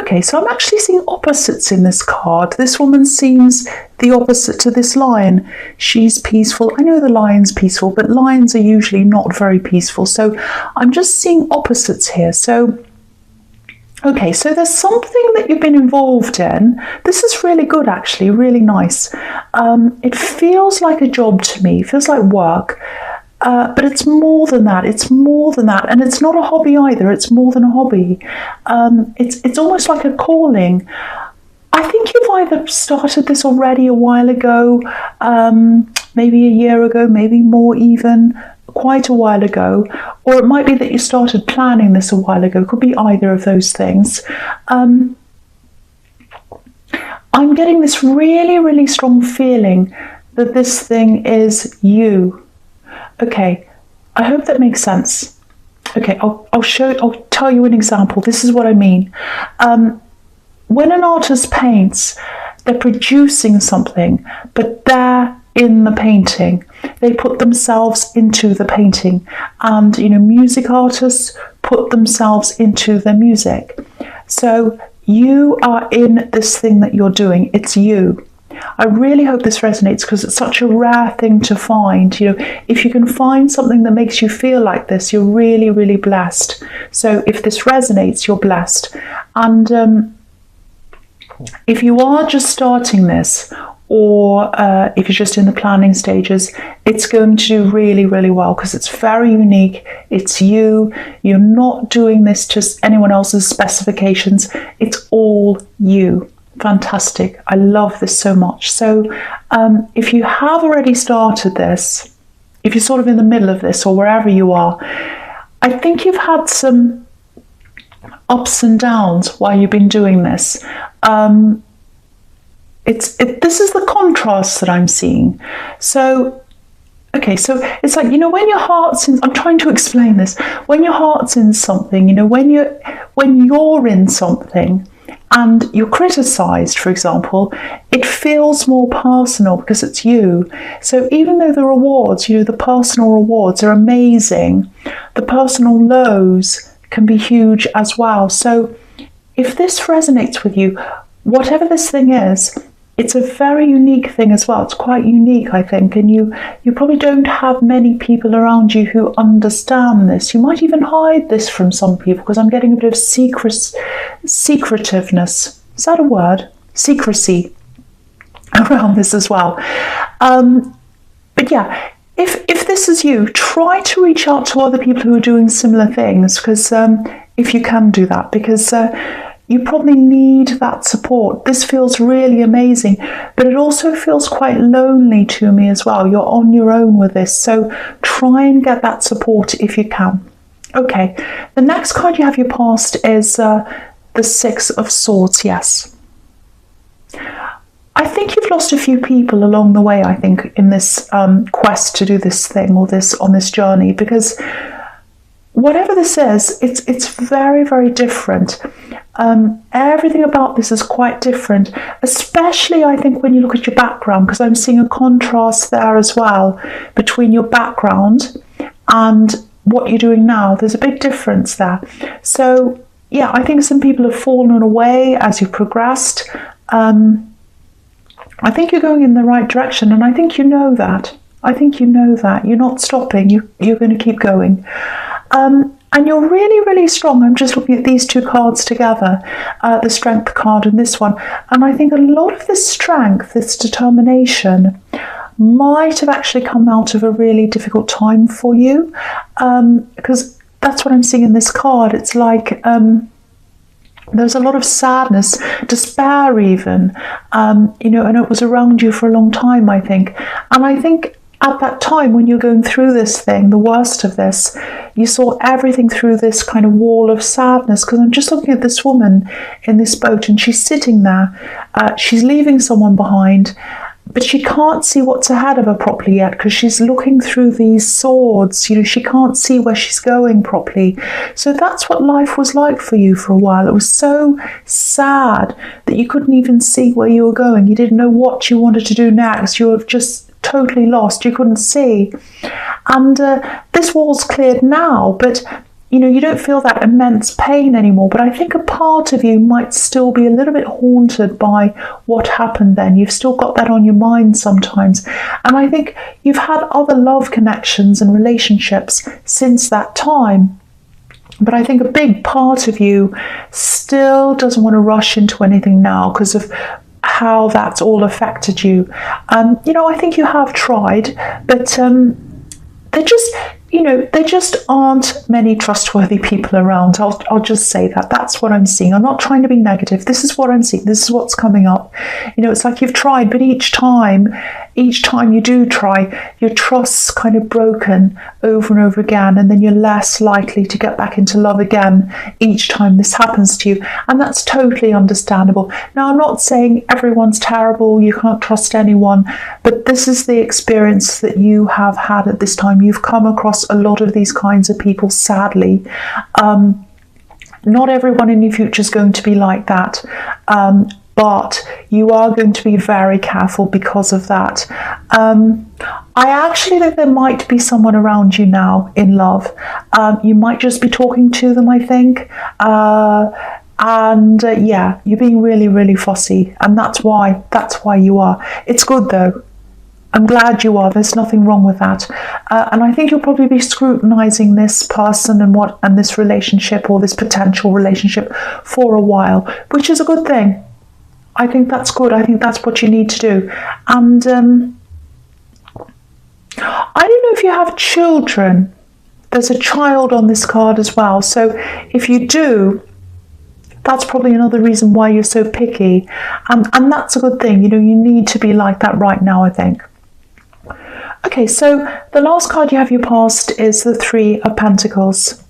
Okay, so I'm actually seeing opposites in this card. This woman seems the opposite to this lion. She's peaceful. I know the lion's peaceful, but lions are usually not very peaceful. So I'm just seeing opposites here. So, okay, so there's something that you've been involved in. This is really good, actually, really nice. It feels like a job to me. It feels like work. But it's more than that. It's more than that. And it's not a hobby either. It's more than a hobby. It's almost like a calling. I think you've either started this already a while ago, maybe a year ago, maybe more even, quite a while ago, or it might be that you started planning this a while ago. It could be either of those things. I'm getting this really, really strong feeling that this thing is you. Okay, I hope that makes sense. Okay, I'll tell you an example. This is what I mean. When an artist paints, they're producing something, but they're in the painting. They put themselves into the painting. And, music artists put themselves into their music. So you are in this thing that you're doing. It's you. I really hope this resonates because it's such a rare thing to find. If you can find something that makes you feel like this, you're really, really blessed. So if this resonates, you're blessed. And if you are just starting this, or if you're just in the planning stages, it's going to do really, really well because it's very unique. It's you. You're not doing this to anyone else's specifications. It's all you. Fantastic. I love this so much. So if you have already started this, if you're sort of in the middle of this or wherever you are, I think you've had some ups and downs while you've been doing this. This is the contrast that I'm seeing. So, okay, so it's like, when your heart's in, I'm trying to explain this. When your heart's in something, when you're in something, and you're criticised, for example, it feels more personal because it's you. So even though the rewards, the personal rewards are amazing, the personal lows can be huge as well. So if this resonates with you, whatever this thing is, it's a very unique thing as well. It's quite unique, I think, and you probably don't have many people around you who understand this. You might even hide this from some people because I'm getting a bit of secretiveness. Is that a word? Secrecy around this as well. But yeah, if this is you, try to reach out to other people who are doing similar things because if you can do that, because you probably need that support. This feels really amazing, but it also feels quite lonely to me as well. You're on your own with this, so try and get that support if you can. Okay, the next card you have your past is the Six of Swords. Yes. I think you've lost a few people along the way, I think, in this quest to do this thing or on this journey, because whatever this is, it's very, very different. Everything about this is quite different, especially I think when you look at your background, because I'm seeing a contrast there as well between your background and what you're doing now. There's a big difference there. So yeah, I think some people have fallen away as you've progressed. I think you're going in the right direction, and I think you know that. You're not stopping. You're going to keep going. And you're really, really strong. I'm just looking at these two cards together, the Strength card and this one. And I think a lot of this strength, this determination, might have actually come out of a really difficult time for you. Because that's what I'm seeing in this card. It's like there's a lot of sadness, despair even, and it was around you for a long time, I think. And I think at that time when you're going through this thing, the worst of this, you saw everything through this kind of wall of sadness. Because I'm just looking at this woman in this boat and she's sitting there. She's leaving someone behind, but she can't see what's ahead of her properly yet because she's looking through these swords. She can't see where she's going properly. So that's what life was like for you for a while. It was so sad that you couldn't even see where you were going. You didn't know what you wanted to do next. You were just totally lost. You couldn't see. And this wall's cleared now, but you don't feel that immense pain anymore, but I think a part of you might still be a little bit haunted by what happened then. You've still got that on your mind sometimes. And I think you've had other love connections and relationships since that time. But I think a big part of you still doesn't want to rush into anything now because of how that's all affected you. I think you have tried, but there just aren't many trustworthy people around. I'll just say that. That's what I'm seeing. I'm not trying to be negative. This is what I'm seeing. This is what's coming up. It's like you've tried, but each time you do try, your trust's kind of broken over and over again, and then you're less likely to get back into love again each time this happens to you. And that's totally understandable. Now, I'm not saying everyone's terrible, you can't trust anyone, but this is the experience that you have had at this time. You've come across a lot of these kinds of people, sadly. Not everyone in your future is going to be like that. But you are going to be very careful because of that. I actually think there might be someone around you now in love. You might just be talking to them, I think. You're being really, really fussy. And that's why you are. It's good though. I'm glad you are. There's nothing wrong with that. And I think you'll probably be scrutinizing this person and this relationship or this potential relationship for a while, which is a good thing. I think that's good. I think that's what you need to do. And I don't know if you have children. There's a child on this card as well. So if you do, that's probably another reason why you're so picky. And that's a good thing. You need to be like that right now, I think. Okay, so the last card you have your past is the Three of Pentacles.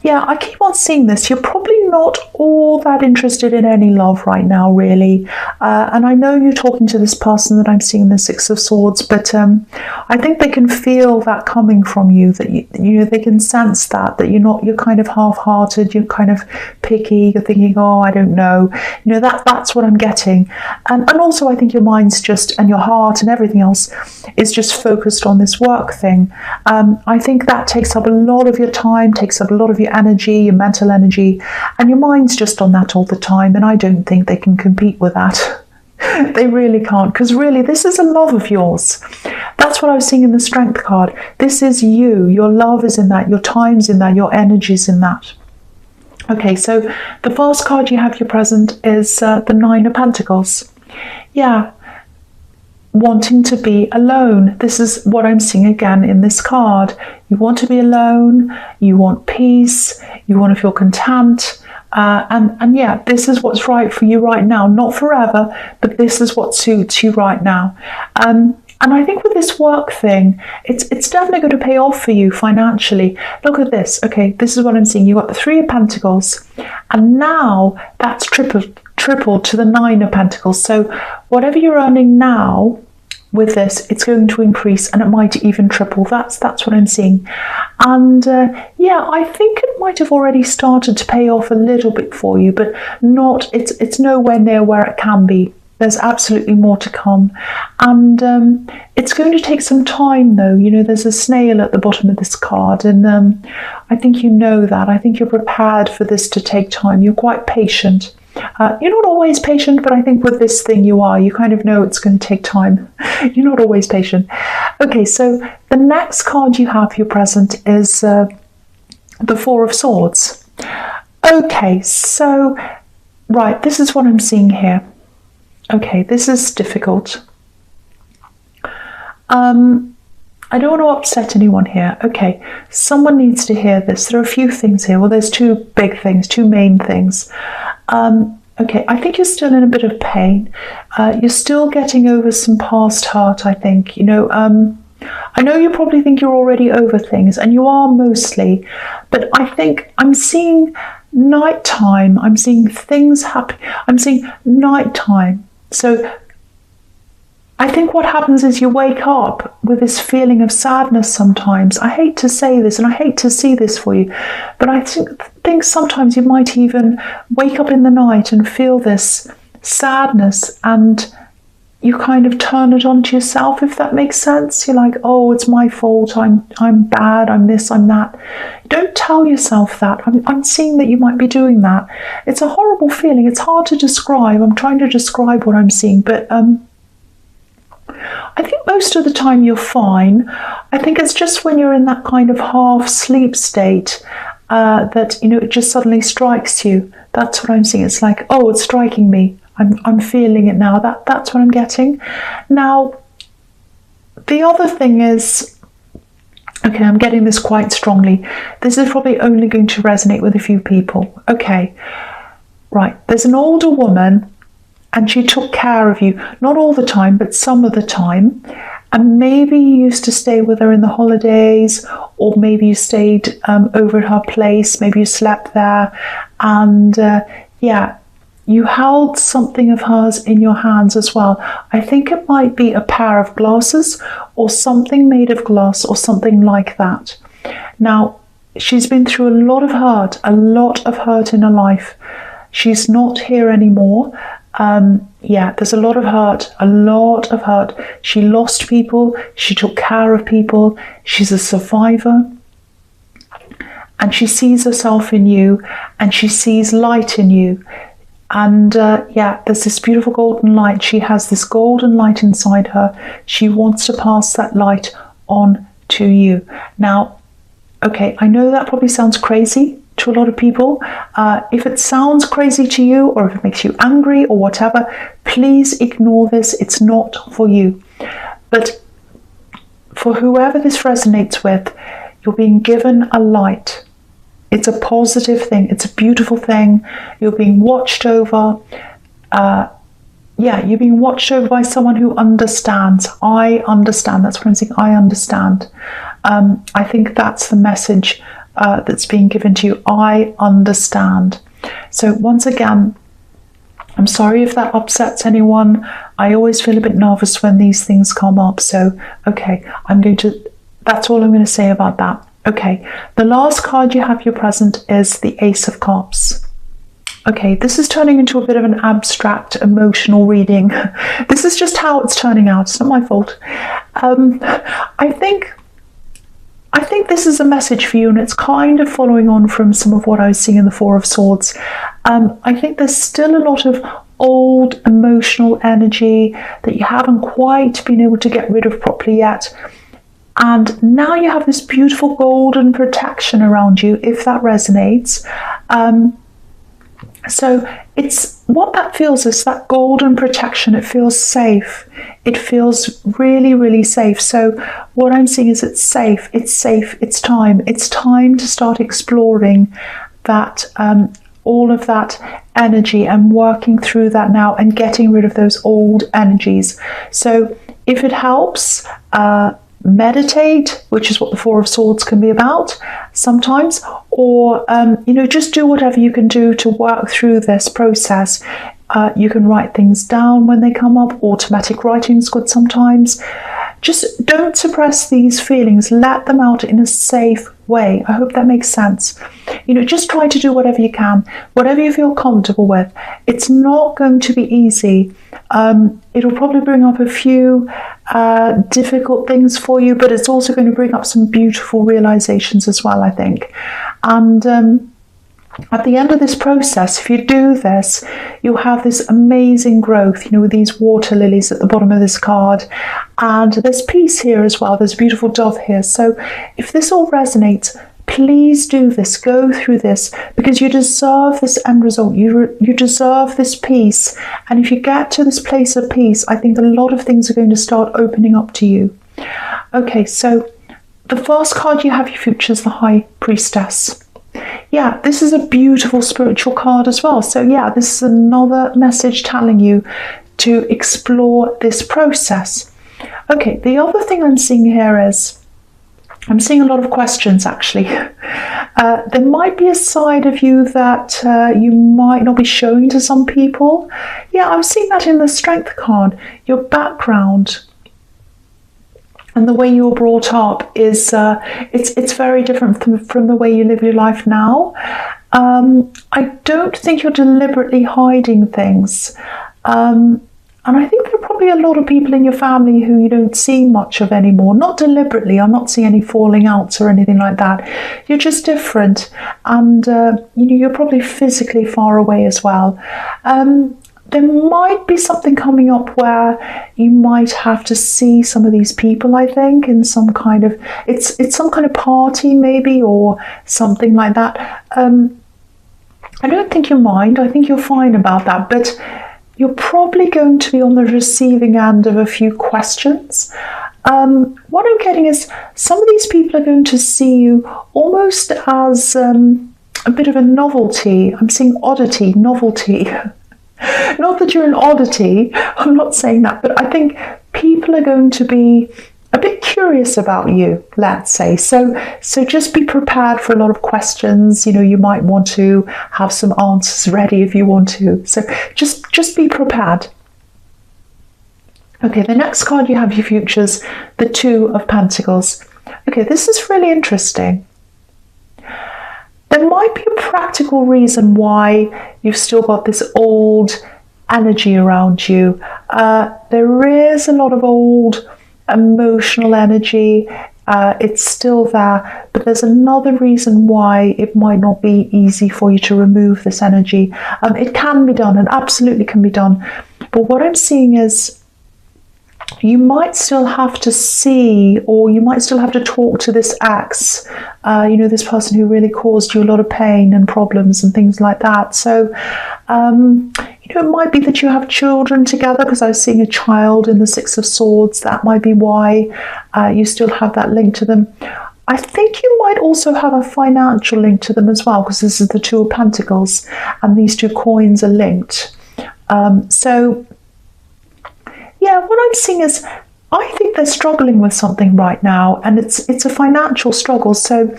Yeah, I keep on seeing this. You're probably not all that interested in any love right now, really. And I know you're talking to this person that I'm seeing the Six of Swords, but I think they can feel that coming from you, that they can sense that you're kind of half-hearted, you're kind of picky, you're thinking, oh, I don't know. That's what I'm getting. And also I think your mind's and your heart and everything else is just focused on this work thing. I think that takes up a lot of your time, takes up a lot of your energy, your mental energy, and your mind's just on that all the time, and I don't think they can compete with that. They really can't, because really this is a love of yours. That's what I was seeing in the Strength card. This is you. Your love is in that, your time's in that, your energy's in that. Okay, so the first card you have your present is the Nine of Pentacles. Yeah, wanting to be alone. This is what I'm seeing again in this card. You want to be alone, you want peace, you want to feel content, and yeah, this is what's right for you right now. Not forever, but this is what suits you right now. And I think with this work thing, it's definitely going to pay off for you financially. Look at this. Okay, this is what I'm seeing. You've got the Three of Pentacles, and now that's tripled to the Nine of Pentacles. So whatever you're earning now with this, it's going to increase, and it might even triple. That's what I'm seeing. And yeah, I think it might have already started to pay off a little bit for you, but not. It's nowhere near where it can be. There's absolutely more to come, and it's going to take some time though. There's a snail at the bottom of this card, and I think you know that. I think you're prepared for this to take time. You're quite patient. You're not always patient, but I think with this thing you are. You kind of know it's going to take time. You're not always patient. Okay, so the next card you have your present is the Four of Swords. Okay, so, right, this is what I'm seeing here. Okay, this is difficult. I don't want to upset anyone here. Okay, someone needs to hear this. There are a few things here. Well, there's two big things, two main things. Okay, I think you're still in a bit of pain. You're still getting over some past hurt, I think. I know you probably think you're already over things, and you are mostly, but I think I'm seeing nighttime. I'm seeing things happen. I'm seeing nighttime. So I think what happens is you wake up with this feeling of sadness sometimes. I hate to say this and I hate to see this for you, but I think sometimes you might even wake up in the night and feel this sadness, and you kind of turn it onto yourself, if that makes sense. You're like, oh, it's my fault, I'm bad, I'm this, I'm that. Don't tell yourself that. I'm seeing that you might be doing that. It's a horrible feeling. It's hard to describe. I'm trying to describe what I'm seeing, but I think most of the time you're fine. I think it's just when you're in that kind of half sleep state that, you know, it just suddenly strikes you. That's what I'm seeing. It's like, oh, it's striking me. I'm feeling it now. That's what I'm getting. Now, the other thing is, okay, I'm getting this quite strongly. This is probably only going to resonate with a few people. Okay, right. There's an older woman, and she took care of you. Not all the time, but some of the time. And maybe you used to stay with her in the holidays, or maybe you stayed over at her place. Maybe you slept there. And yeah, you held something of hers in your hands as well. I think it might be a pair of glasses or something made of glass or something like that. Now, she's been through a lot of hurt in her life. She's not here anymore. Yeah, there's a lot of hurt. She lost people. She took care of people. She's a survivor. And she sees herself in you, and she sees light in you. And yeah, there's this beautiful golden light. She has this golden light inside her. She wants to pass that light on to you. Now, okay, I know that probably sounds crazy to a lot of people. If it sounds crazy to you, or if it makes you angry or whatever, please ignore this. It's not for you. But for whoever this resonates with, you're being given a light. It's a positive thing. It's a beautiful thing. You're being watched over. Yeah, you're being watched over by someone who understands. I understand. That's what I'm saying. I understand. I think that's the message that's being given to you. I understand. So once again, I'm sorry if that upsets anyone. I always feel a bit nervous when these things come up. So, okay, that's all I'm going to say about that. Okay, the last card you have here present is the Ace of Cups. Okay, this is turning into a bit of an abstract emotional reading. This is just how it's turning out. It's not my fault. I think this is a message for you, and it's kind of following on from some of what I was seeing in the Four of Swords. I think there's still a lot of old emotional energy that you haven't quite been able to get rid of properly yet. And now you have this beautiful golden protection around you, if that resonates. So it's what that feels is that golden protection. It feels safe. It feels really, really safe. So what I'm seeing is it's safe. It's safe. It's time. It's time to start exploring that, all of that energy, and working through that now and getting rid of those old energies. So if it helps, meditate, which is what the Four of Swords can be about sometimes, or just do whatever you can do to work through this process. You can write things down when they come up. Automatic writing is good sometimes. Just don't suppress these feelings. Let them out in a safe way. I hope that makes sense. Just try to do whatever you can, whatever you feel comfortable with. It's not going to be easy. It'll probably bring up a few difficult things for you, but it's also going to bring up some beautiful realizations as well, I think. And at the end of this process, if you do this, you'll have this amazing growth, with these water lilies at the bottom of this card. And there's peace here as well. There's a beautiful dove here. So if this all resonates, please do this. Go through this, because you deserve this end result. You deserve this peace. And if you get to this place of peace, I think a lot of things are going to start opening up to you. Okay, so the first card you have your future is the High Priestess. Yeah, this is a beautiful spiritual card as well. So yeah, this is another message telling you to explore this process. Okay, the other thing I'm seeing here is, I'm seeing a lot of questions actually. There might be a side of you that you might not be showing to some people. Yeah, I'm seeing that in the Strength card. Your background and the way you were brought up is it's very different from the way you live your life now. I don't think you're deliberately hiding things. And I think there are probably probably a lot of people in your family who you don't see much of anymore. Not deliberately. I'm not seeing any falling outs or anything like that. You're just different, and you're probably physically far away as well. There might be something coming up where you might have to see some of these people, I think, in some kind of, it's some kind of party maybe, or something like that. I don't think you mind. I think you're fine about that, but you're probably going to be on the receiving end of a few questions. What I'm getting is some of these people are going to see you almost as a bit of a novelty. I'm seeing oddity, novelty. Not that you're an oddity, I'm not saying that, but I think people are going to be a bit curious about you, let's say. So just be prepared for a lot of questions. You might want to have some answers ready if you want to. So just be prepared. Okay, the next card you have, your futures, the Two of Pentacles. Okay, this is really interesting. There might be a practical reason why you've still got this old energy around you. There is a lot of old emotional energy. It's still there, but there's another reason why it might not be easy for you to remove this energy. It can be done, it absolutely can be done. But what I'm seeing is you might still have to see, or you might still have to talk to this ex, this person who really caused you a lot of pain and problems and things like that. So, it might be that you have children together, because I was seeing a child in the Six of Swords. That might be why you still have that link to them. I think you might also have a financial link to them as well, because this is the Two of Pentacles and these two coins are linked. Yeah, what I'm seeing is I think they're struggling with something right now, and it's a financial struggle. So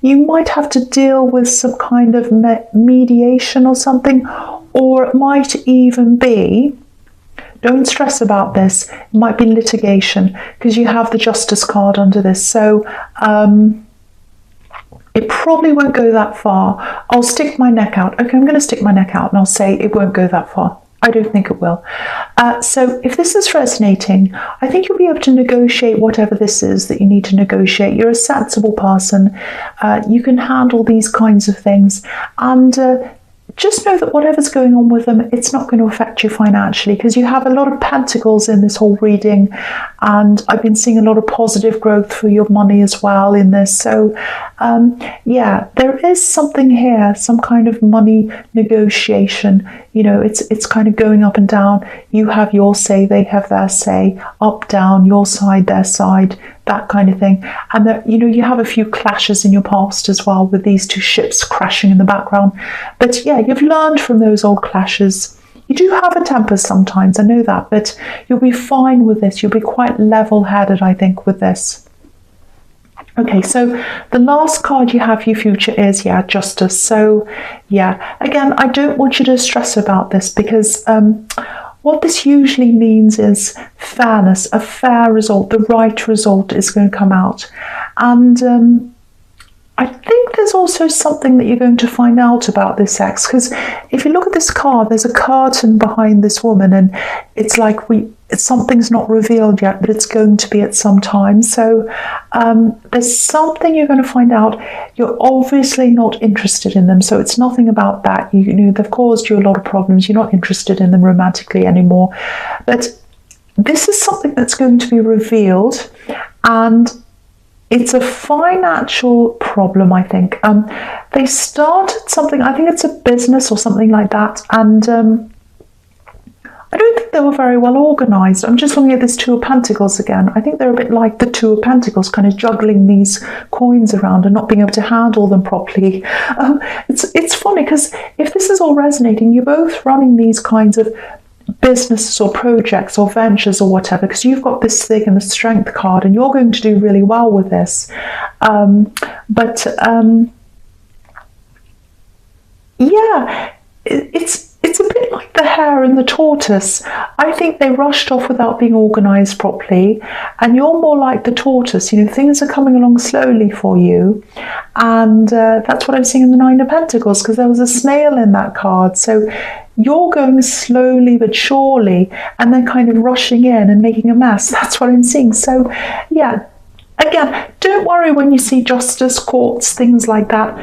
you might have to deal with some kind of mediation or something, or it might even be, don't stress about this, it might be litigation, because you have the Justice card under this. So it probably won't go that far. I'll stick my neck out. Okay, I'm going to stick my neck out and I'll say it won't go that far. I don't think it will. So if this is resonating, I think you'll be able to negotiate whatever this is that you need to negotiate. You're a sensible person. You can handle these kinds of things. And just know that whatever's going on with them, it's not going to affect you financially, because you have a lot of pentacles in this whole reading. And I've been seeing a lot of positive growth for your money as well in this. So yeah, there is something here, some kind of money negotiation. It's kind of going up and down. You have your say, they have their say, up, down, your side, their side, that kind of thing. And that, you have a few clashes in your past as well, with these two ships crashing in the background. But yeah, you've learned from those old clashes. You do have a temper sometimes, I know that, but you'll be fine with this. You'll be quite level-headed, I think, with this. Okay, so the last card you have, your future, is, Justice. So, yeah, again, I don't want you to stress about this, because what this usually means is fairness, a fair result, the right result is going to come out. And I think there's also something that you're going to find out about this ex, because if you look at this card, there's a curtain behind this woman, and it's like something's not revealed yet, but it's going to be at some time. So there's something you're going to find out. You're obviously not interested in them, so it's nothing about that. They've caused you a lot of problems. You're not interested in them romantically anymore. But this is something that's going to be revealed, and it's a financial problem, I think. They started something, I think it's a business or something like that, and I don't think they were very well organised. I'm just looking at this Two of Pentacles again. I think they're a bit like the Two of Pentacles, kind of juggling these coins around and not being able to handle them properly. It's funny, because if this is all resonating, you're both running these kinds of businesses or projects or ventures or whatever, because you've got this thing in the Strength card, and you're going to do really well with this. Yeah, it's a bit like the hare and the tortoise. I think they rushed off without being organised properly, and you're more like the tortoise. You know, things are coming along slowly for you, and that's what I'm seeing in the Nine of Pentacles, because there was a snail in that card. So you're going slowly but surely, and they're kind of rushing in and making a mess. That's what I'm seeing. So yeah, again, don't worry when you see justice, courts, things like that.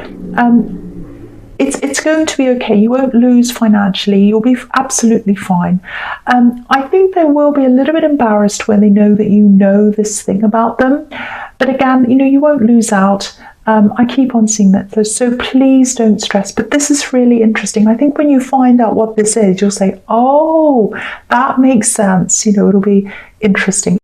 It's going to be okay. You won't lose financially. You'll be absolutely fine. I think they will be a little bit embarrassed when they know that you know this thing about them. But again, you know, you won't lose out. I keep on seeing that, so please don't stress. But this is really interesting. I think when you find out what this is, you'll say, oh, that makes sense. You know, it'll be interesting.